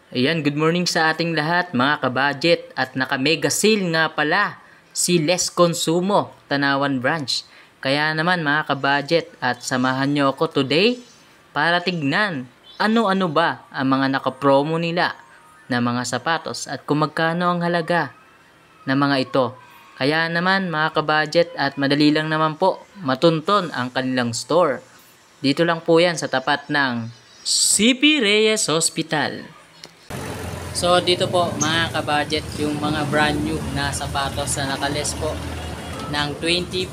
Ayan, good morning sa ating lahat mga kabudget at naka-mega sale nga pala si Less Consumo, Tanawan Branch. Kaya naman mga kabudget at samahan nyo ako today para tignan ano-ano ba ang mga naka-promo nila na mga sapatos at kung magkano ang halaga na mga ito. Kaya naman mga kabudget at madali lang naman po matunton ang kanilang store. Dito lang po yan sa tapat ng CP Reyes Hospital. So dito po mga kabudget yung mga brand new na sapatos na nakales po ng 20%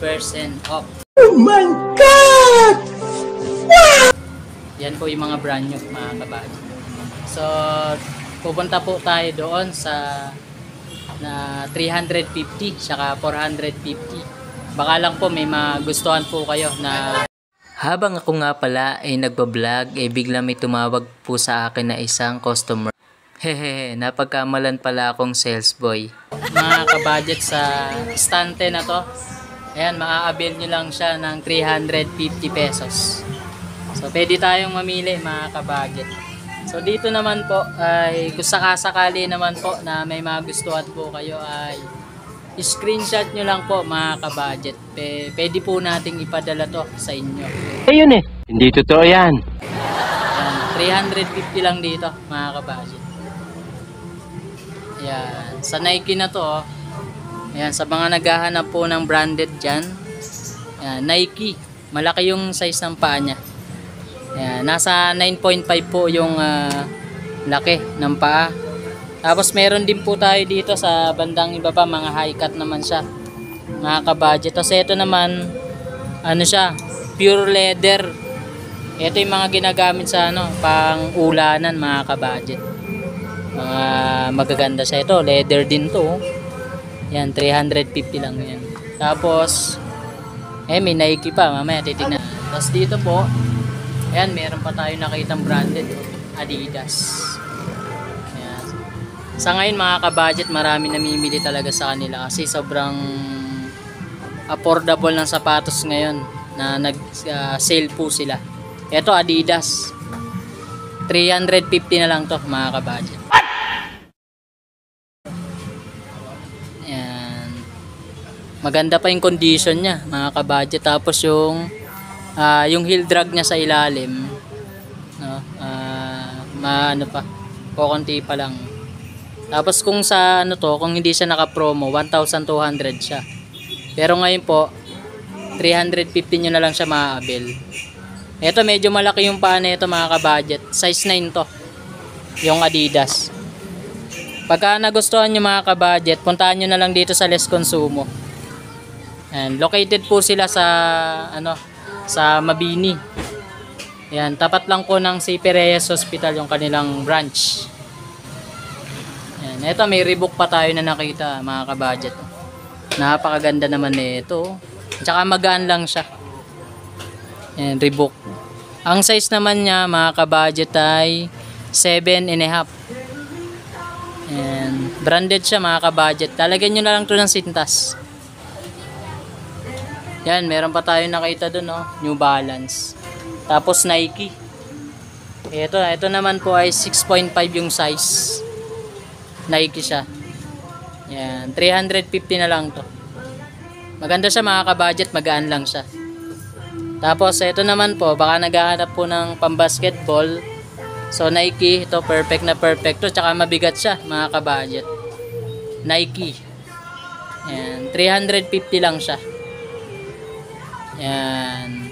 off. Oh my God! Yan po yung mga brand new mga kabudget. So pupunta po tayo doon sa na 350 saka 450. Baka lang po may magustuhan po kayo na habang ako nga pala ay nagbablog bigla may tumawag po sa akin na isang customer. Hehehe, napagkamalan pala akong sales boy. Mga kabudget sa stante na to, ayan, maa-avail nyo lang siya ng 350 pesos. So, pwede tayong mamili mga kabudget. So, dito naman po, ay kung sakasakali naman po na may magustuhan po kayo ay screenshot nyo lang po mga kabudget. Pwede po nating ipadala to sa inyo. Ayun hindi totoo yan. Ayan, 350 lang dito mga kabudget. Ayan, sa Nike na to, ayan, sa mga naghahanap po ng branded dyan, ayan, Nike, malaki yung size ng paa nya. Ayan, nasa 9.5 po yung laki ng paa. Tapos meron din po tayo dito sa bandang ibaba, mga high cut naman siya, mga kabudget. Tapos ito naman, ano siya, pure leather. Ito yung mga ginagamit sa pang ulanan mga kabudget. Magaganda siya ito, leather din to. Yan, 350 lang yan. Tapos may Nike pa, mamaya titignan. Tapos dito po, ayan, meron pa tayo nakitang branded Adidas. Ayan. Sa ngayon mga kabudget, marami namimili talaga sa kanila kasi sobrang affordable ng sapatos ngayon na nag-sale po sila. Ito Adidas, 350 na lang to mga kabudget. Maganda pa yung condition niya mga kabudget. Tapos yung heel drag niya sa ilalim, no, ano pa, kukunti pa lang. Tapos kung sa kung hindi siya naka-promo, 1,200 siya. Pero ngayon po 350 nyo na lang siya ma-avail. Ito medyo malaki yung paa nito mga kabudget. Size 9 to, yung Adidas. Pagka nagustuhan nyo mga kabudget, puntahan nyo na lang dito sa Less Consumo. And located po sila sa sa Mabini. Ayan, tapat lang po ng CP Reyes Hospital yung kanilang branch. Ayan, ito may Reebok pa tayo na nakita mga kabudget. Napakaganda naman nito. Tsaka magaan lang siya. Ayan, Reebok. Ang size naman niya mga kabudget ay 7.5. Ayan, branded siya mga kabudget. Talagyan nyo na lang to ng sintas. Yan, meron pa tayo nakita doon, New Balance. Tapos Nike. Ito naman po ay 6.5 yung size. Nike siya. Yan, 350 na lang to. Maganda siya mga kabudget, magaan lang siya. Tapos ito naman po, baka naghahanap po ng pambasketball. So Nike, ito perfect na perfect to, tsaka mabigat siya mga kabudget. Nike. Yan, 350 lang siya. Yan.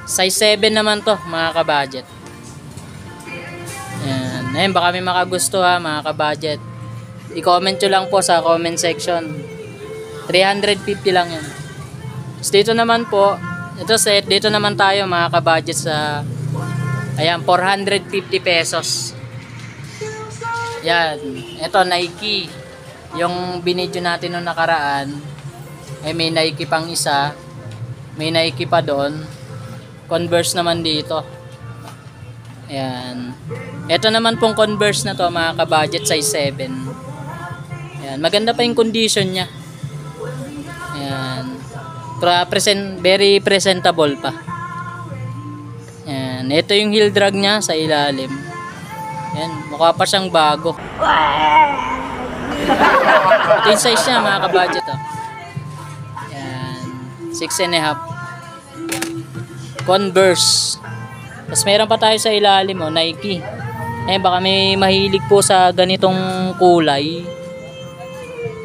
Size 7 naman to mga kabudget. Yan. Ayun, baka may makagusto mga kabudget. I-comment nyo lang po sa comment section. 350 lang yan. So, dito naman po, dito naman tayo mga kabudget sa, ayan, 450 pesos. Yan. Ito Nike. Yung binidyo natin nung nakaraan, may Nike pang isa, may Nike pa doon, Converse naman dito. Ayan, ito naman pong Converse na to mga kabudget, size 7. Ayan, maganda pa yung condition nya. Ayan, very presentable pa. Ayan, ito yung heel drag nya sa ilalim. Yan, mukha pa siyang bago. Ito yung size niya mga kabudget oh. Yan, 6.5. Converse. Tapos meron pa tayo sa ilalim oh, Nike. Baka may mahilig po sa ganitong kulay.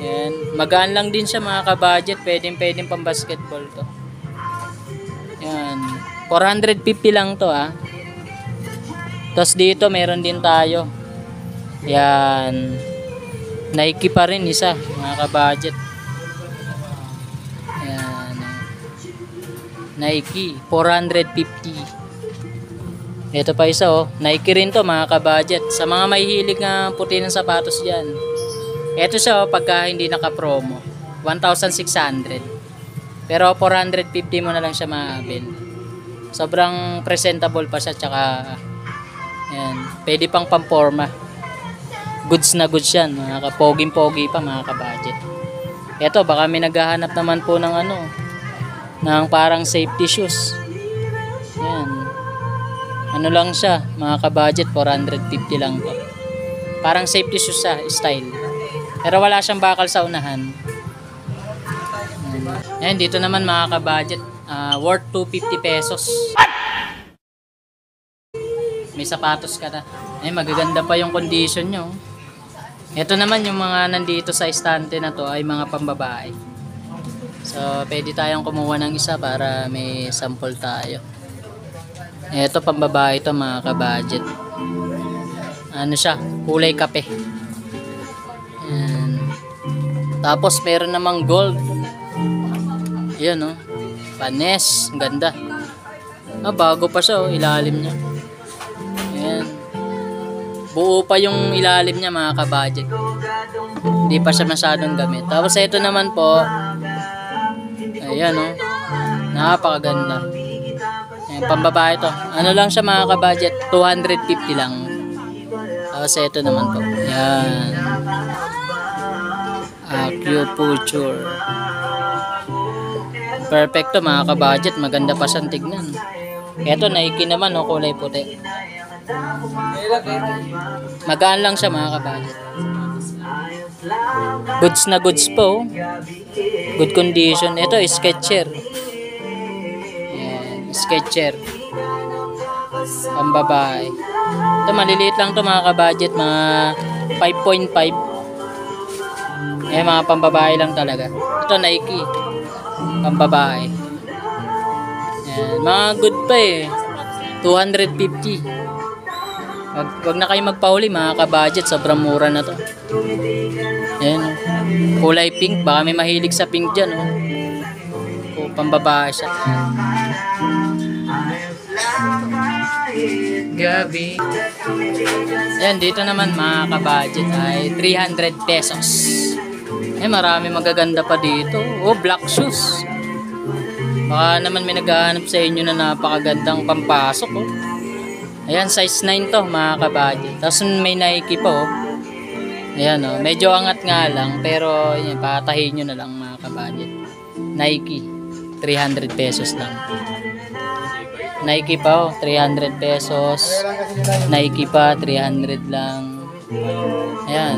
Yan, magaan lang din siya mga kabudget. Pwedeng pang basketball to. Yan, 450 lang to ah. Tapos dito meron din tayo. Yan, Nike pa rin isa mga kabudget. Yan, Nike 450. Ito pa isa oh, Nike rin to mga kabudget. Sa mga may hilig nga puti ng sapatos dyan. Ito siya oh, pagka hindi naka-promo 1,600. Pero 450 mo na lang siya maabil. Sobrang presentable pa siya. Tsaka yan, pwede pang pamporma. Goods na goods yan, mga kapoging-pogi pa mga kabudget. Eto, baka may naghahanap naman po ng ano, ng parang safety shoes. Yan. Ano lang siya, mga kabudget, 450 lang to. Parang safety shoes sa style. Pero wala siyang bakal sa unahan. Yan, dito naman mga kabudget, worth 250 pesos. May sapatos ka na. Magaganda pa yung condition nyo. Ito naman yung mga nandito sa estante na to ay mga pambabae. So, pwede tayong kumuha ng isa para may sample tayo. Ito pambabae to mga kabudget. Ano siya? Kulay kape. Ayan. Tapos meron namang gold. Ayan oh. Panes. Ang ganda. Bago pa siya oh. Ilalim niya. Ayan. Buo pa yung ilalim niya mga kabudget. Hindi pa siya masyadong gamit. Tapos ito naman po. Ayan oh. Napakaganda. Ayan, pambabae to. Ano lang siya mga kabudget? 250 lang. Tapos ito naman po. Ayan. Acupuncture. Perfecto mga kabudget. Maganda pa siyang tignan. Ito Nike naman oh. Kulay puti. Magaan lang siya mga kabudget. Goods na goods po. Good condition. Ito Skechers. Ayan, Skechers. Pambabae. Ito maliliit lang to mga kabudget. Mga 5.5. Mga pambabae lang talaga. Ito Nike. Pambabae. Ayan, mga good pa eh. 250. Wag na kayo magpahuli mga kabudget, sobrang mura na to. Ayan, kulay pink, baka may mahilig sa pink dyan oh. Pambabae siya. Gabi. Ayan, dito naman mga kabudget ay 300 pesos. Marami magaganda pa dito. Black shoes. Baka naman may naghahanap sa inyo na napakagandang pampasok oh. Ayan, size 9 to mga kabudget. Tapos may Nike po oh. Ayan oh, medyo angat nga lang. Pero yun, patahin nyo na lang mga kabudget. Nike 300 pesos lang. Nike pa oh, 300 pesos. Nike pa 300 lang. Ayan,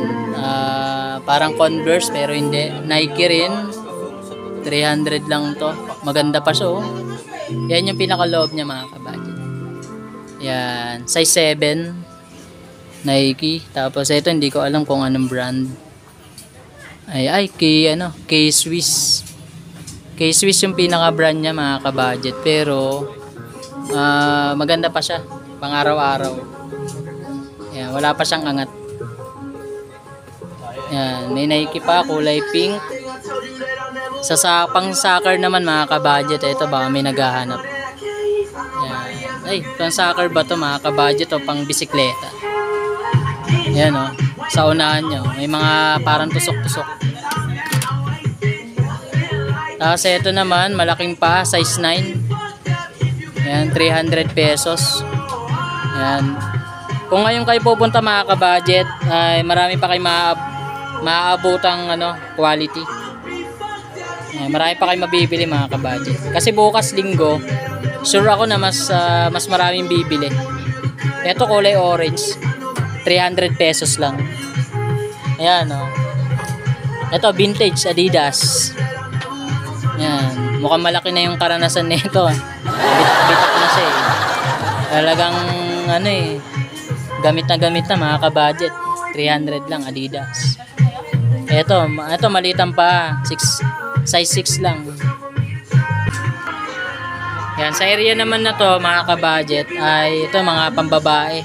parang Converse pero hindi. Nike rin 300 lang to. Maganda pa siya oh. Yan yung pinakaloob niya mga kabudget. Yan, size 7 Nike. Tapos ito hindi ko alam kung anong brand. K-Swiss. K-Swiss yung pinaka brand niya mga kabudget. Pero maganda pa siya pang araw-araw. Yan, wala pa siyang angat. Yan, may Nike pa kulay pink. Sa pang soccer naman mga kabudget. Ito baka may naghahanap. Pang soccer ba to mga kabudget o pang bisikleta? Yan o, sa unahan nyo may mga parang tusok-tusok. Tapos ito naman malaking pa, size 9. Yan, 300 pesos. Yan. Kung ngayon kayo pupunta mga kabudget, ay marami pa kayo maaabutang quality. Yan, marami pa kayo mabibili mga kabudget. Kasi bukas linggo, sure ako na mas maraming bibili. Ito kulay orange. 300 pesos lang. Ayan, oh. Ito, vintage Adidas. Yan. Mukhang malaki na yung karanasan nito. Bitak na siya eh. Talagang ano eh. Gamit na mga kabudget. 300 lang Adidas. Ito malitan pa. Size 6 lang. Yan, sa area naman na to mga kabudget ay ito mga pambabae.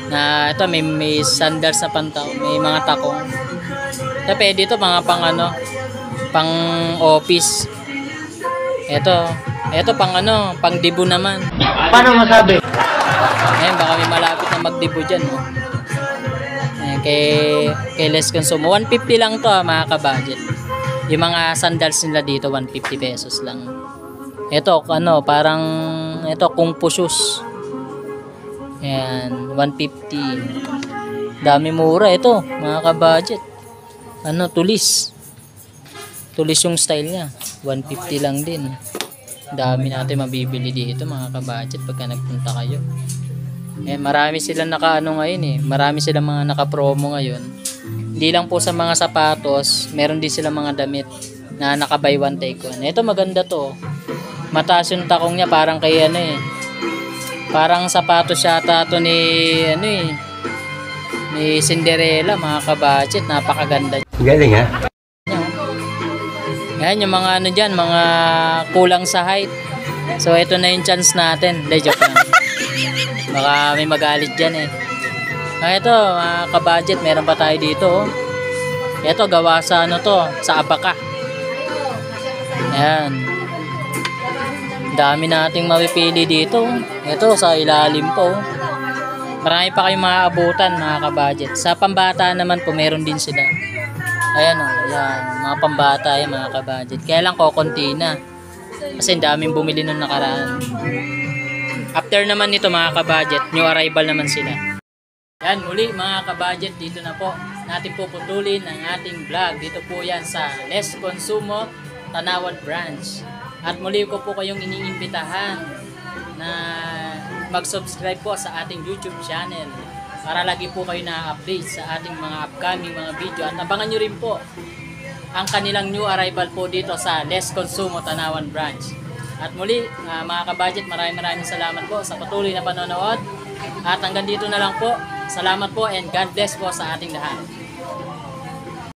Na ito may sandals na pantaw, may mga takong. Ito pwede ito mga pang office. Ito pang dibu naman. Paano masabi? Ayun, baka may malapit na magdibu dyan. No? Ayan, kay less consumo. 150 lang to mga kabudget. Yung mga sandals nila dito, 150 pesos lang. Ito, parang Kung Fu shoes. Ayan, 150. Dami mura ito, mga kabudget. Tulis. Tulis yung style niya. 150 lang din. Dami natin mabibili dito, mga kabudget, pagka nagpunta kayo. Marami silang ngayon eh. Marami silang mga naka-promo ngayon. Hindi lang po sa mga sapatos, meron din silang mga damit na naka-buy one take one. Ito maganda to. Mataas yung takong niya, parang kay parang sapatos yata to ni Cinderella, mga kabudget. Napakaganda. Galing ha? Yan yung mga dyan, mga kulang sa height. So ito na yung chance natin. Hindi, joke lang. Baka may magalit dyan eh. Ito mga kabudget, meron pa tayo dito. Oh. Ito gawa sa sa abaka. Ayan. Dami nating mapipili dito. Ito sa ilalim po. Marami pa kayong mga abutan, mga kabudget. Sa pambata naman po, meron din sila. Ayan o, ayan, mga pambata yan, mga kabudget. Kaya lang kokonti na. Kasi daming bumili nung nakaraan. After naman nito mga kabudget, new arrival naman sila. Yan, muli mga kabudget, dito na po natin puputulin ang ating vlog. Dito po yan sa Less Consumo, Tanawan Branch. At muli ko po kayong iniimbitahan na mag-subscribe po sa ating YouTube channel para lagi po kayo na-update sa ating mga upcoming mga video. At abangan nyo rin po ang kanilang new arrival po dito sa Less Consumo, Tanawan Branch. At muli, mga kabudget, maraming salamat po sa patuloy na panonood. At hanggang dito na lang po. Salamat po and God bless po sa ating lahat.